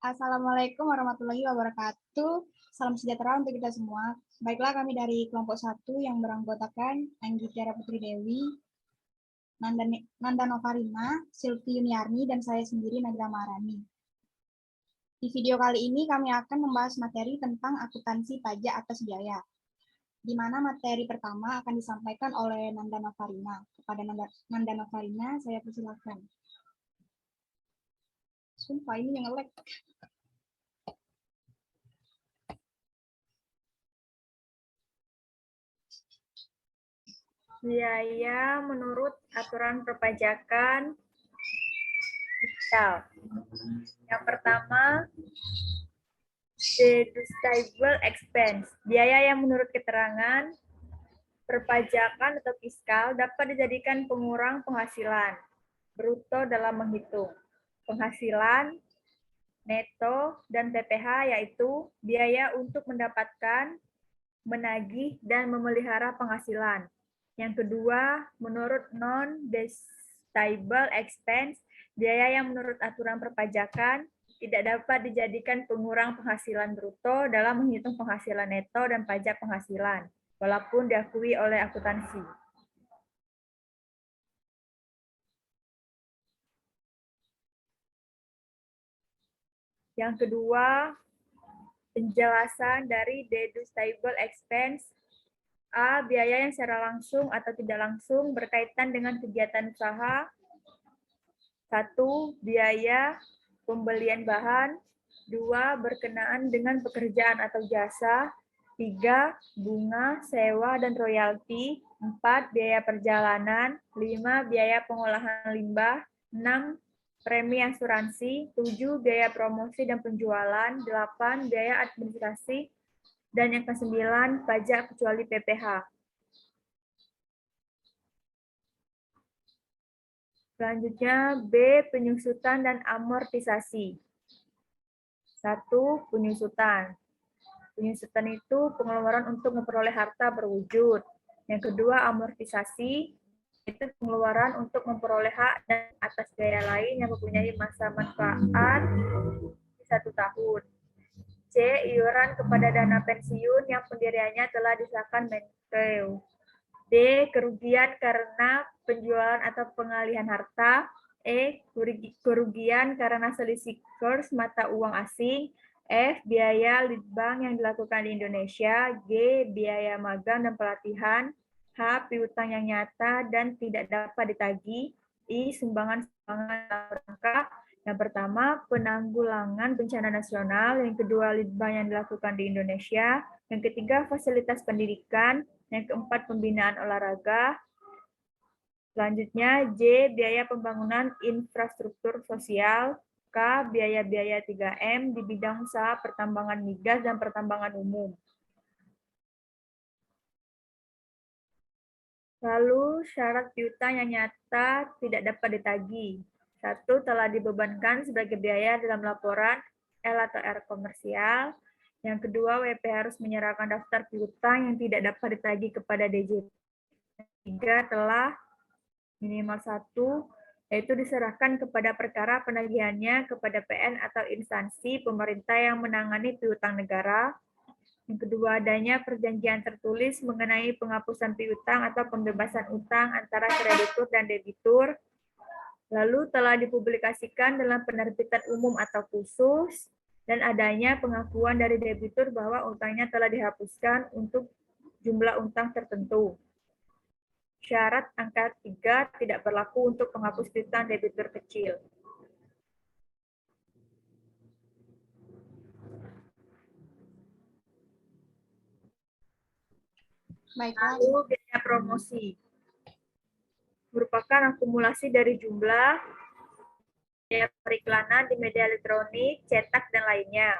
Assalamualaikum warahmatullahi wabarakatuh. Salam sejahtera untuk kita semua. Baiklah, kami dari kelompok 1 yang beranggotakan Anggi Tiara Putri Dewi, Nanda Novarina, Sylvie Yuniarni, dan saya sendiri Nagila Maharani. Di video kali ini kami akan membahas materi tentang akuntansi pajak atas biaya, di mana materi pertama akan disampaikan oleh Nanda Novarina. Kepada Nanda Novarina, saya persilakan. Sumpah ini yang nge-lag. Biaya menurut aturan perpajakan fiskal. Yang pertama, deductible expense. Biaya yang menurut keterangan perpajakan atau fiskal dapat dijadikan pengurang penghasilan bruto dalam menghitung penghasilan neto dan PPh, yaitu biaya untuk mendapatkan, menagih, dan memelihara penghasilan. Yang kedua, menurut non-deductible expense, biaya yang menurut aturan perpajakan tidak dapat dijadikan pengurang penghasilan bruto dalam menghitung penghasilan neto dan pajak penghasilan, walaupun diakui oleh akuntansi. Yang kedua, penjelasan dari deductible expense. A. Biaya yang secara langsung atau tidak langsung berkaitan dengan kegiatan usaha. 1. Biaya pembelian bahan. 2. Berkenaan dengan pekerjaan atau jasa. 3. Bunga, sewa, dan royalti. 4. Biaya perjalanan. 5. Biaya pengolahan limbah. 6. Premi asuransi. 7. Biaya promosi dan penjualan. 8. Biaya administrasi. Dan yang ke-9, pajak kecuali PPh. Selanjutnya, B. Penyusutan dan amortisasi. 1. Penyusutan. Penyusutan itu pengeluaran untuk memperoleh harta berwujud. Yang kedua, amortisasi. Itu pengeluaran untuk memperoleh hak dan atas biaya lain yang mempunyai masa manfaat 1 tahun. C. Iuran kepada dana pensiun yang pendiriannya telah disahkan Menkeu. D. Kerugian karena penjualan atau pengalihan harta. E. Kerugian karena selisih kurs mata uang asing. F. Biaya lead bank yang dilakukan di Indonesia. G. Biaya magang dan pelatihan. H. Piutang yang nyata dan tidak dapat ditagih. I. Sumbangan-sumbangan dalam rangka yang pertama, penanggulangan bencana nasional. Yang kedua, lead bank yang dilakukan di Indonesia. Yang ketiga, fasilitas pendidikan. Yang keempat, pembinaan olahraga. Selanjutnya, J, biaya pembangunan infrastruktur sosial. K, biaya-biaya 3M di bidang usaha pertambangan migas dan pertambangan umum. Lalu, syarat piutang yang nyata tidak dapat ditagih. 1. Telah dibebankan sebagai biaya dalam laporan L atau R komersial. Yang kedua, WP harus menyerahkan daftar piutang yang tidak dapat ditagih kepada DJP. 3. Telah minimal 1, yaitu diserahkan kepada perkara penagihannya kepada PN atau instansi pemerintah yang menangani piutang negara. Yang kedua, adanya perjanjian tertulis mengenai penghapusan piutang atau pembebasan utang antara kreditur dan debitur. Lalu telah dipublikasikan dalam penerbitan umum atau khusus, dan adanya pengakuan dari debitur bahwa utangnya telah dihapuskan untuk jumlah utang tertentu. Syarat angka 3 tidak berlaku untuk penghapus piutang debitur kecil. Baiklah. Lalu biaya promosi merupakan akumulasi dari jumlah biaya periklanan di media elektronik, cetak, dan lainnya.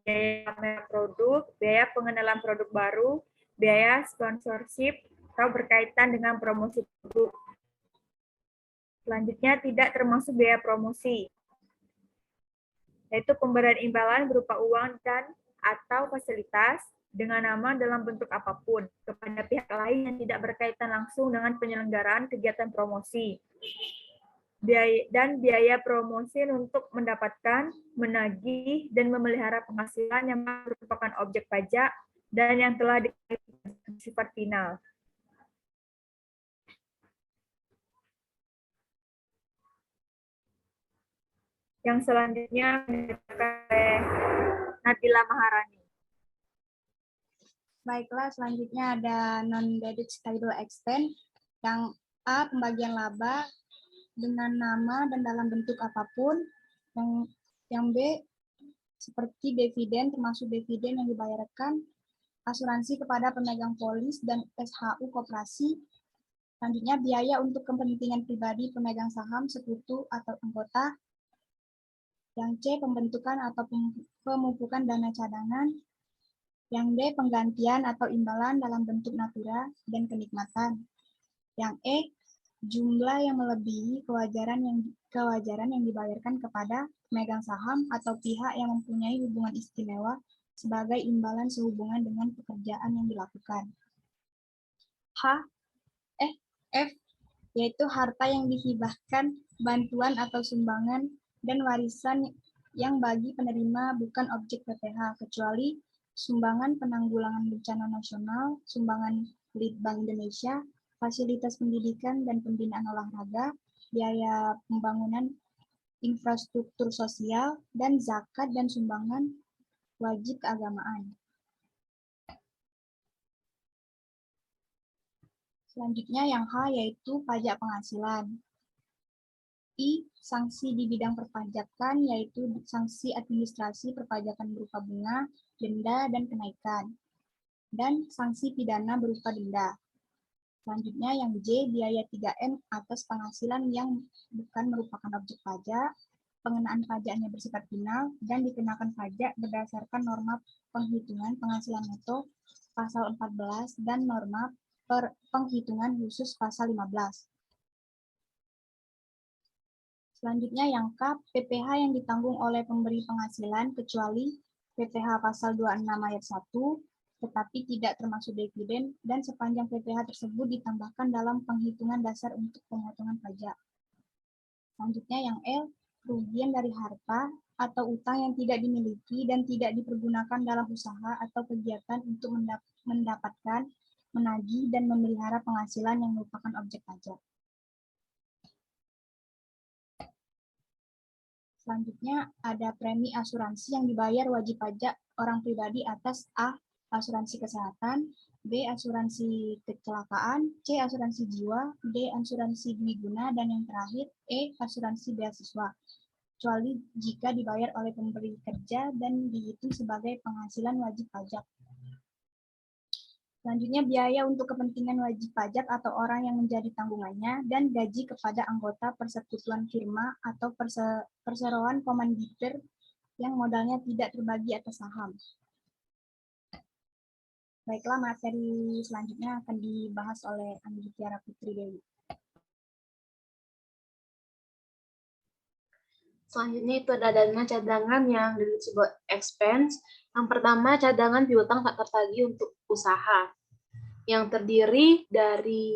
Biaya pameran produk, biaya pengenalan produk baru, biaya sponsorship, atau berkaitan dengan promosi produk. Selanjutnya, tidak termasuk biaya promosi, yaitu pemberian imbalan berupa uang dan atau fasilitas dengan nama dalam bentuk apapun kepada pihak lain yang tidak berkaitan langsung dengan penyelenggaraan kegiatan promosi. biaya promosi untuk mendapatkan, menagih, dan memelihara penghasilan yang merupakan objek pajak dan yang telah bersifat final. Yang selanjutnya dibacakan oleh Nabila Maharani. Baiklah, selanjutnya ada non-deductible expense. Yang A, pembagian laba dengan nama dan dalam bentuk apapun. Yang B, seperti dividen, termasuk dividen yang dibayarkan, asuransi kepada pemegang polis dan SHU koperasi. Selanjutnya, biaya untuk kepentingan pribadi pemegang saham, sekutu, atau anggota. Yang C, pembentukan atau pemupukan dana cadangan. Yang D, penggantian atau imbalan dalam bentuk natura dan kenikmatan. Yang E, jumlah yang melebihi kewajaran yang dibayarkan kepada pemegang saham atau pihak yang mempunyai hubungan istimewa sebagai imbalan sehubungan dengan pekerjaan yang dilakukan. F, yaitu harta yang dihibahkan, bantuan atau sumbangan, dan warisan yang bagi penerima bukan objek PPh, kecuali sumbangan penanggulangan bencana nasional, sumbangan Lead Bank Indonesia, fasilitas pendidikan dan pembinaan olahraga, biaya pembangunan infrastruktur sosial, dan zakat dan sumbangan wajib keagamaan. Selanjutnya yang H, yaitu pajak penghasilan. I, sanksi di bidang perpajakan, yaitu sanksi administrasi perpajakan berupa bunga, denda, dan kenaikan. Dan sanksi pidana berupa denda. Selanjutnya yang J, biaya 3M atas penghasilan yang bukan merupakan objek pajak, pengenaan pajaknya bersifat final, dan dikenakan pajak berdasarkan norma penghitungan penghasilan neto pasal 14 dan norma penghitungan khusus pasal 15. Selanjutnya yang K, PPh yang ditanggung oleh pemberi penghasilan kecuali PPh pasal 26 ayat 1, tetapi tidak termasuk dividen, dan sepanjang PPh tersebut ditambahkan dalam penghitungan dasar untuk pemotongan pajak. Selanjutnya yang L, kerugian dari harta atau utang yang tidak dimiliki dan tidak dipergunakan dalam usaha atau kegiatan untuk mendapatkan, menagih, dan memelihara penghasilan yang merupakan objek pajak. Selanjutnya ada premi asuransi yang dibayar wajib pajak orang pribadi atas A, asuransi kesehatan, B, asuransi kecelakaan, C, asuransi jiwa, D, asuransi dwiguna, dan yang terakhir E, asuransi beasiswa, kecuali jika dibayar oleh pemberi kerja dan dihitung sebagai penghasilan wajib pajak. Selanjutnya, biaya untuk kepentingan wajib pajak atau orang yang menjadi tanggungannya dan gaji kepada anggota persekutuan firma atau perseroan komanditer yang modalnya tidak terbagi atas saham. Baiklah, materi selanjutnya akan dibahas oleh Anggi Tiara Putri Dewi. Selanjutnya itu ada dana cadangan yang disebut expense. Yang pertama, cadangan piutang tak tertagih untuk usaha, yang terdiri dari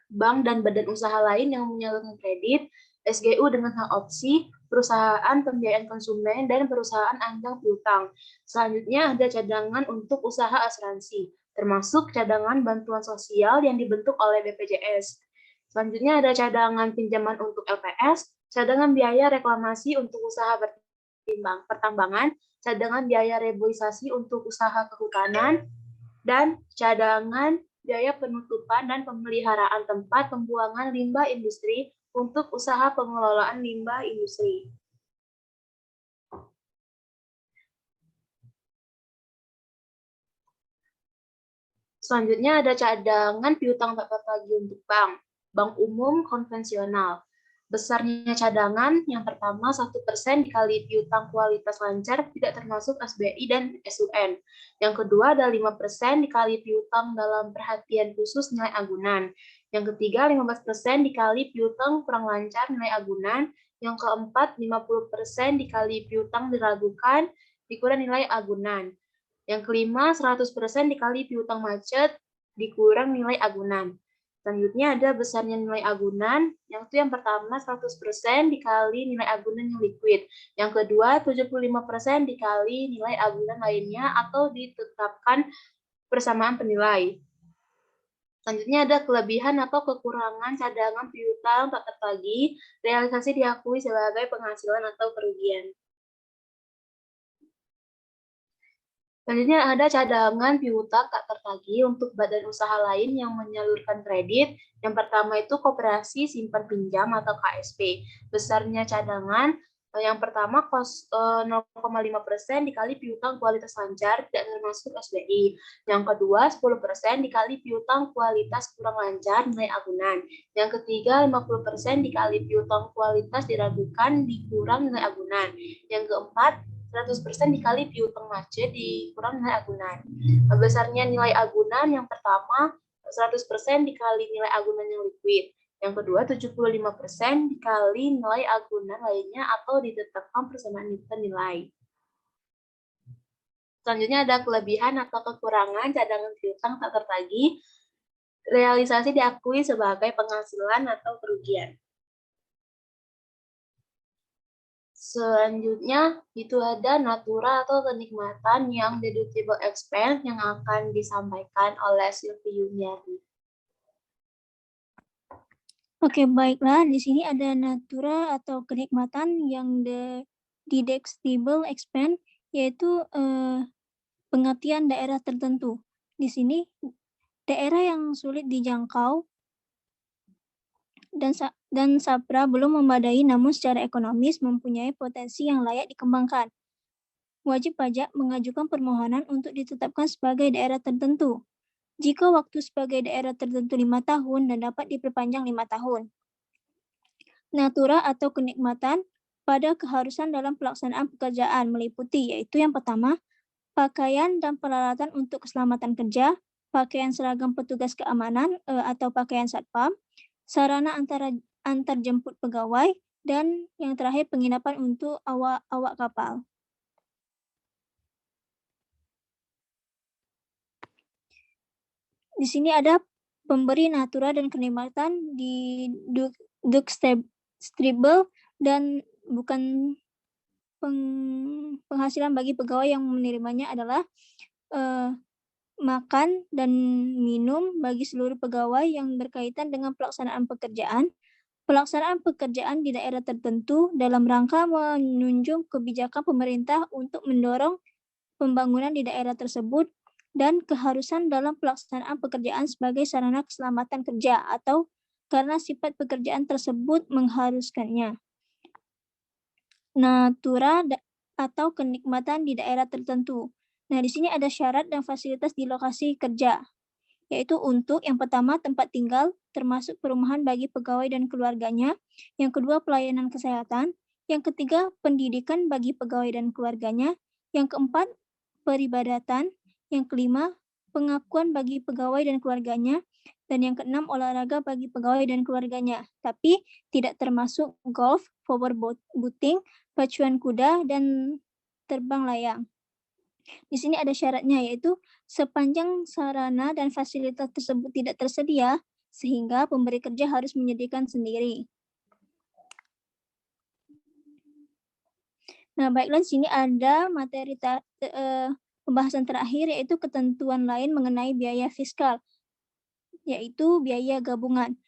bank dan badan usaha lain yang menyalurkan kredit, SGU dengan hak opsi, perusahaan pembiayaan konsumen, dan perusahaan anjang piutang. Selanjutnya ada cadangan untuk usaha asuransi, termasuk cadangan bantuan sosial yang dibentuk oleh BPJS. Selanjutnya ada cadangan pinjaman untuk LPS, cadangan biaya reklamasi untuk usaha pertambangan, cadangan biaya reboisasi untuk usaha kehutanan, dan cadangan biaya penutupan dan pemeliharaan tempat pembuangan limbah industri untuk usaha pengelolaan limbah industri. Selanjutnya ada cadangan piutang tak tertagih untuk bank umum konvensional. Besarnya cadangan yang pertama 1% dikali piutang kualitas lancar tidak termasuk SBI dan SUN. Yang kedua ada 5% dikali piutang dalam perhatian khusus nilai agunan. Yang ketiga 15% dikali piutang kurang lancar nilai agunan. Yang keempat 50% dikali piutang diragukan dikurang nilai agunan. Yang kelima 100% dikali piutang macet dikurang nilai agunan. Selanjutnya ada besarnya nilai agunan, yang itu yang pertama 100% dikali nilai agunan yang liquid. Yang kedua 75% dikali nilai agunan lainnya atau ditetapkan persamaan penilai. Selanjutnya ada kelebihan atau kekurangan cadangan piutang tak tertagih, realisasi diakui sebagai penghasilan atau kerugian. Selanjutnya ada cadangan piutang tak tertagih untuk badan usaha lain yang menyalurkan kredit. Yang pertama itu koperasi simpan pinjam atau KSP. Besarnya cadangan yang pertama 0,5% dikali piutang kualitas lancar tidak termasuk SBI. Yang kedua 10% dikali piutang kualitas kurang lancar nilai agunan. Yang ketiga 50% dikali piutang kualitas diragukan dikurang nilai agunan. Yang keempat 100% dikali piutang macet dikurang nilai agunan. Besarnya nilai agunan yang pertama 100% dikali nilai agunan yang liquid. Yang kedua 75% dikali nilai agunan lainnya atau ditetapkan persamaan nilai. Selanjutnya ada kelebihan atau kekurangan cadangan piutang tak tertagih. Realisasi diakui sebagai penghasilan atau kerugian. Selanjutnya, itu ada natura atau kenikmatan yang deductible expense yang akan disampaikan oleh Sylvie Yuniarni. Oke, baiklah. Di sini ada natura atau kenikmatan yang deductible expense, yaitu pengertian daerah tertentu. Di sini, daerah yang sulit dijangkau dan SAPRA belum memadai namun secara ekonomis mempunyai potensi yang layak dikembangkan. Wajib pajak mengajukan permohonan untuk ditetapkan sebagai daerah tertentu. Jika waktu sebagai daerah tertentu 5 tahun dan dapat diperpanjang 5 tahun. Natura atau kenikmatan pada keharusan dalam pelaksanaan pekerjaan meliputi yaitu yang pertama, pakaian dan peralatan untuk keselamatan kerja, pakaian seragam petugas keamanan atau pakaian satpam, sarana antar jemput pegawai, dan yang terakhir penginapan untuk awak kapal. Di sini ada pemberi natura dan kenikmatan di deductible dan bukan penghasilan bagi pegawai yang menerimanya adalah makan dan minum bagi seluruh pegawai yang berkaitan dengan pelaksanaan pekerjaan di daerah tertentu dalam rangka menunjang kebijakan pemerintah untuk mendorong pembangunan di daerah tersebut dan keharusan dalam pelaksanaan pekerjaan sebagai sarana keselamatan kerja atau karena sifat pekerjaan tersebut mengharuskannya. Natura atau kenikmatan di daerah tertentu. Nah, di sini ada syarat dan fasilitas di lokasi kerja, yaitu untuk yang pertama tempat tinggal, termasuk perumahan bagi pegawai dan keluarganya. Yang kedua pelayanan kesehatan. Yang ketiga pendidikan bagi pegawai dan keluarganya. Yang keempat peribadatan. Yang kelima pengakuan bagi pegawai dan keluarganya. Dan yang keenam olahraga bagi pegawai dan keluarganya. Tapi tidak termasuk golf, powerboating, pacuan kuda, dan terbang layang. Di sini ada syaratnya yaitu sepanjang sarana dan fasilitas tersebut tidak tersedia sehingga pemberi kerja harus menyediakan sendiri. Nah, baiklah di sini ada materi pembahasan terakhir yaitu ketentuan lain mengenai biaya fiskal yaitu biaya gabungan.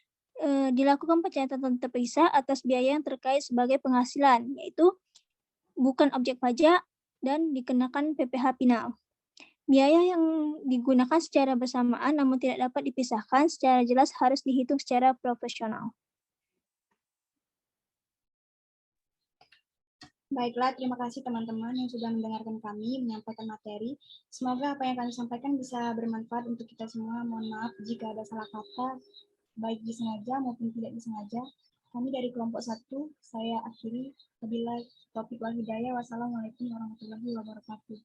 Dilakukan pencatatan terpisah atas biaya yang terkait sebagai penghasilan yaitu bukan objek pajak dan dikenakan PPh final. Biaya yang digunakan secara bersamaan namun tidak dapat dipisahkan secara jelas harus dihitung secara profesional. Baiklah, terima kasih teman-teman yang sudah mendengarkan kami menyampaikan materi. Semoga apa yang kami sampaikan bisa bermanfaat untuk kita semua. Mohon maaf jika ada salah kata, baik disengaja maupun tidak disengaja. Kami dari kelompok 1, saya akhiri. Wabillahi taufiq wal hidayah. Wassalamualaikum warahmatullahi wabarakatuh.